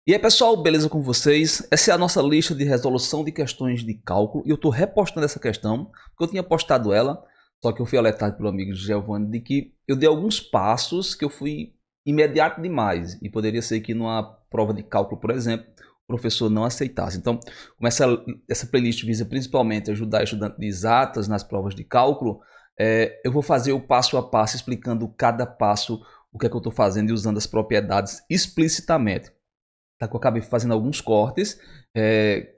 E aí pessoal, beleza com vocês? Essa é a nossa lista de resolução de questões de cálculo e eu estou repostando essa questão, porque eu tinha postado ela, só que eu fui alertado pelo amigo Giovanni de que eu dei alguns passos que eu fui imediato demais e poderia ser que numa prova de cálculo, por exemplo, o professor não aceitasse. Então, como essa playlist visa principalmente ajudar estudantes de exatas nas provas de cálculo, eu vou fazer o passo a passo explicando cada passo, o que é que eu estou fazendo e usando as propriedades explicitamente. Tá, que eu acabei fazendo alguns cortes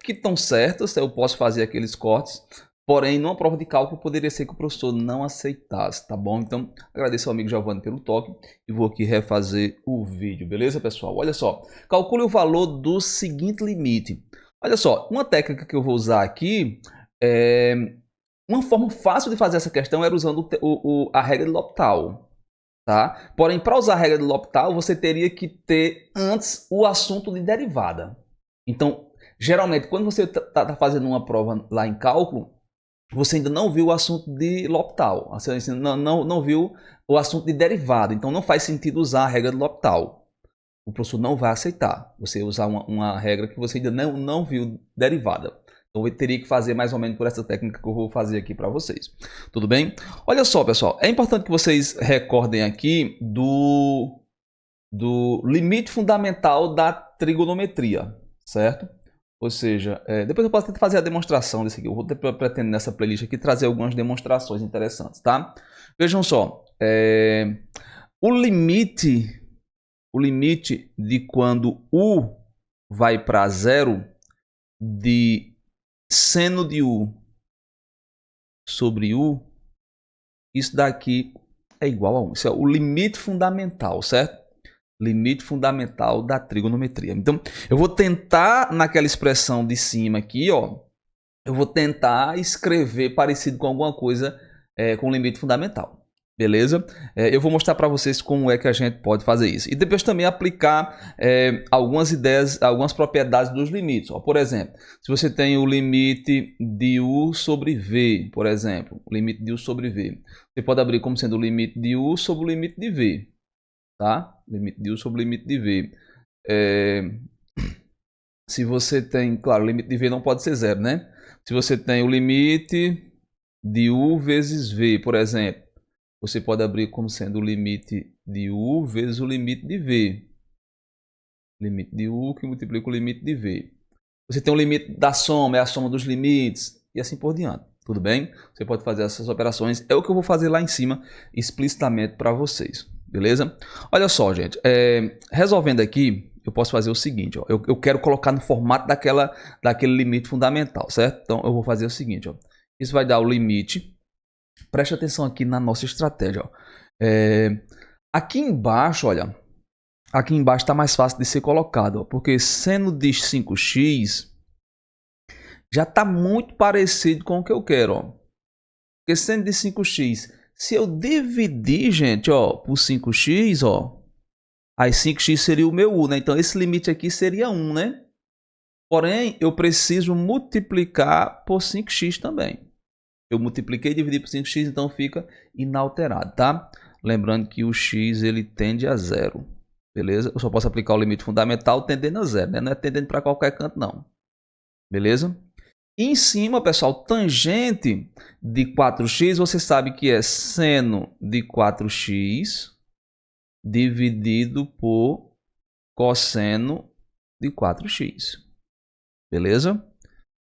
que estão certos, eu posso fazer aqueles cortes, porém numa prova de cálculo poderia ser que o professor não aceitasse, tá bom? Então agradeço ao amigo Giovanni pelo toque e vou aqui refazer o vídeo, beleza pessoal? Olha só, calcule o valor do seguinte limite. Olha só, uma técnica que eu vou usar aqui uma forma fácil de fazer essa questão era usando a regra de L'Hopital. Tá? Porém, para usar a regra do L'Hopital, você teria que ter antes o assunto de derivada. Então, geralmente, quando você está fazendo uma prova lá em cálculo, você ainda não viu o assunto de L'Hopital. Você não viu o assunto de derivada. Então, não faz sentido usar a regra do L'Hopital. O professor não vai aceitar você usar uma regra que você ainda não viu derivada. Então eu teria que fazer mais ou menos por essa técnica que eu vou fazer aqui para vocês. Tudo bem? Olha só, pessoal. É importante que vocês recordem aqui do limite fundamental da trigonometria, certo? Ou seja, depois eu posso tentar fazer a demonstração desse aqui. Eu vou pretendo nessa playlist aqui trazer algumas demonstrações interessantes, tá? Vejam só. O limite de quando U vai para zero de seno de U sobre U, isso daqui é igual a 1. Isso é o limite fundamental, certo? Limite fundamental da trigonometria. Então, eu vou tentar, naquela expressão de cima aqui, ó, eu vou tentar escrever parecido com alguma coisa com limite fundamental. Beleza? Eu vou mostrar para vocês como é que a gente pode fazer isso. E depois também aplicar algumas ideias, algumas propriedades dos limites. Ó, por exemplo, se você tem o limite de U sobre V, por exemplo, o limite de U sobre V, você pode abrir como sendo o limite de U sobre o limite de V. Tá? Limite de U sobre o limite de V. Se você tem, claro, o limite de V não pode ser zero, né? Se você tem o limite de U vezes V, por exemplo, você pode abrir como sendo o limite de U vezes o limite de V. Limite de U que multiplica o limite de V. Você tem o limite da soma, é a soma dos limites, e assim por diante. Tudo bem? Você pode fazer essas operações. É o que eu vou fazer lá em cima, explicitamente para vocês. Beleza? Olha só, gente. Resolvendo aqui, eu posso fazer o seguinte. Ó, eu quero colocar no formato daquele limite fundamental, certo? Então, eu vou fazer o seguinte. Ó, isso vai dar o limite. Preste atenção aqui na nossa estratégia. Ó. Aqui embaixo, olha. Aqui embaixo está mais fácil de ser colocado. Ó, porque seno de 5x já está muito parecido com o que eu quero. Ó. Porque seno de 5x, se eu dividir, gente, ó, por 5x, ó, aí 5x seria o meu u, né? Então esse limite aqui seria 1, né? Porém, eu preciso multiplicar por 5x também. Eu multipliquei e dividi por 5x, então fica inalterado, tá? Lembrando que o x ele tende a zero, beleza? Eu só posso aplicar o limite fundamental tendendo a zero, né? Não é tendendo para qualquer canto, não. Beleza? E em cima, pessoal, tangente de 4x, você sabe que é seno de 4x dividido por cosseno de 4x. Beleza?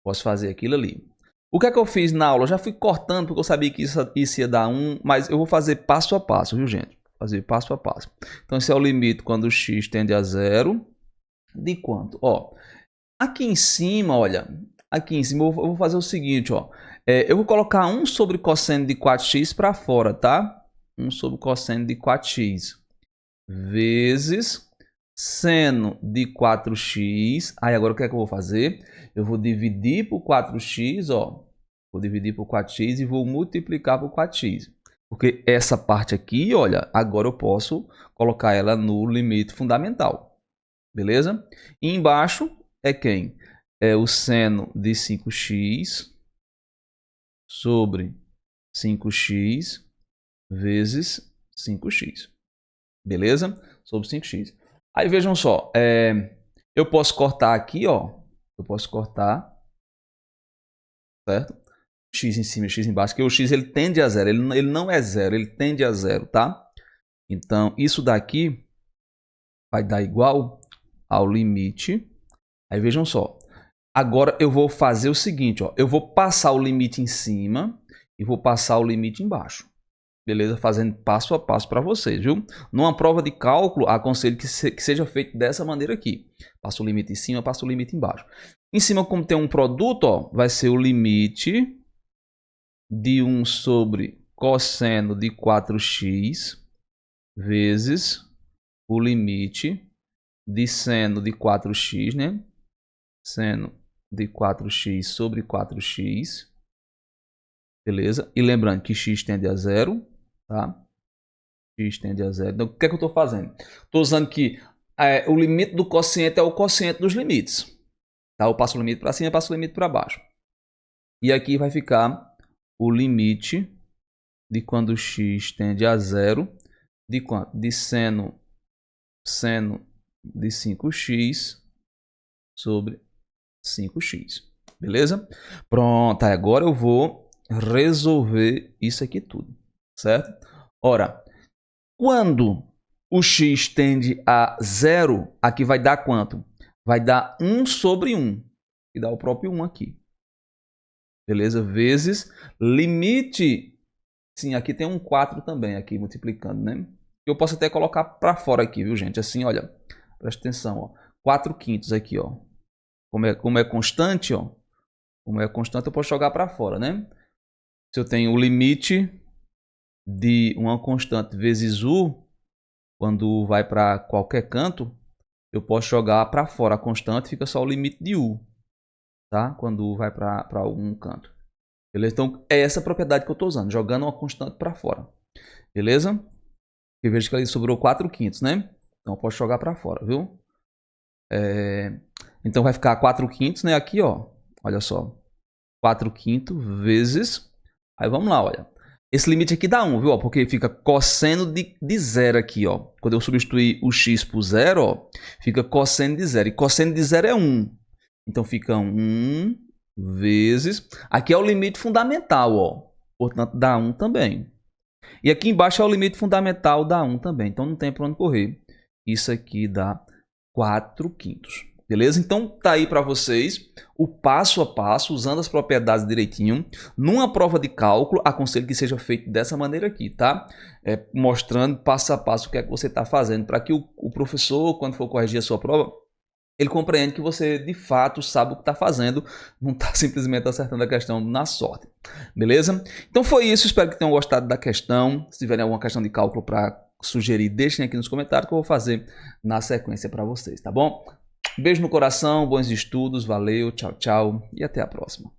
Posso fazer aquilo ali. O que é que eu fiz na aula? Eu já fui cortando, porque eu sabia que isso ia dar 1, mas eu vou fazer passo a passo, viu, gente? Fazer passo a passo. Então, esse é o limite quando o x tende a zero. De quanto? Ó, aqui em cima, olha, aqui em cima eu vou fazer o seguinte, ó. Eu vou colocar 1 sobre cosseno de 4x para fora, tá? 1 sobre cosseno de 4x vezes seno de 4x. Aí agora o que é que eu vou fazer? Eu vou dividir por 4x, ó. Vou dividir por 4x e vou multiplicar por 4x. Porque essa parte aqui, olha, agora eu posso colocar ela no limite fundamental. Beleza? E embaixo é quem? É o seno de 5x sobre 5x vezes 5x. Beleza? Sobre 5x. Aí vejam só, Eu posso cortar aqui, ó. Eu posso cortar, certo? X em cima e X embaixo, porque o X ele tende a zero. Ele não é zero, ele tende a zero, tá? Então, isso daqui vai dar igual ao limite. Aí vejam só. Agora eu vou fazer o seguinte, ó. Eu vou passar o limite em cima e vou passar o limite embaixo. Beleza? Fazendo passo a passo para vocês, viu? Numa prova de cálculo, aconselho que seja feito dessa maneira aqui. Passa o limite em cima, passa o limite embaixo. Em cima, como tem um produto, ó, vai ser o limite de 1 sobre cosseno de 4x vezes o limite de seno de 4x, né? Seno de 4x sobre 4x. Beleza? E lembrando que x tende a zero, tá? X tende a zero. Então, o que é que eu estou fazendo? Estou usando que o limite do quociente é o quociente dos limites. Tá? Eu passo o limite para cima e passo o limite para baixo. E aqui vai ficar o limite de quando x tende a zero, de quanto? De seno de 5x sobre 5x. Beleza? Pronto, agora eu vou resolver isso aqui tudo, certo? Ora, quando o x tende a zero, aqui vai dar quanto? Vai dar 1 sobre 1, que dá o próprio 1 aqui. Beleza? Vezes limite. Sim, aqui tem um 4 também, aqui multiplicando, né? Eu posso até colocar para fora aqui, viu, gente? Assim, olha, presta atenção, ó. 4/5 aqui, ó. Como é constante, ó. Como é constante, eu posso jogar para fora, né? Se eu tenho o limite de uma constante vezes u, quando vai para qualquer canto, eu posso jogar para fora a constante, fica só o limite de u, tá? Quando u vai para algum canto. Beleza? Então, é essa propriedade que eu estou usando, jogando uma constante para fora. Beleza? Eu vejo que ali sobrou 4/5, né? Então, eu posso jogar para fora, viu? Então, vai ficar 4/5, né? Aqui, ó. Olha só. 4/5 vezes... Aí, vamos lá, olha. Esse limite aqui dá 1, viu? Porque fica cosseno de zero aqui, ó. Quando eu substituir o x por zero, ó, fica cosseno de zero. E cosseno de zero é 1. Então, fica 1 vezes... Aqui é o limite fundamental, ó. Portanto, dá 1 também. E aqui embaixo é o limite fundamental, dá 1 também. Então, não tem para onde correr. Isso aqui dá 4/5. Beleza? Então, tá aí para vocês o passo a passo, usando as propriedades direitinho. Numa prova de cálculo, aconselho que seja feito dessa maneira aqui, tá? Mostrando passo a passo o que é que você está fazendo, para que o professor, quando for corrigir a sua prova, ele compreende que você, de fato, sabe o que está fazendo, não está simplesmente acertando a questão na sorte. Beleza? Então foi isso, espero que tenham gostado da questão. Se tiverem alguma questão de cálculo para sugerir, deixem aqui nos comentários que eu vou fazer na sequência para vocês, tá bom? Beijo no coração, bons estudos, valeu, tchau, tchau e até a próxima.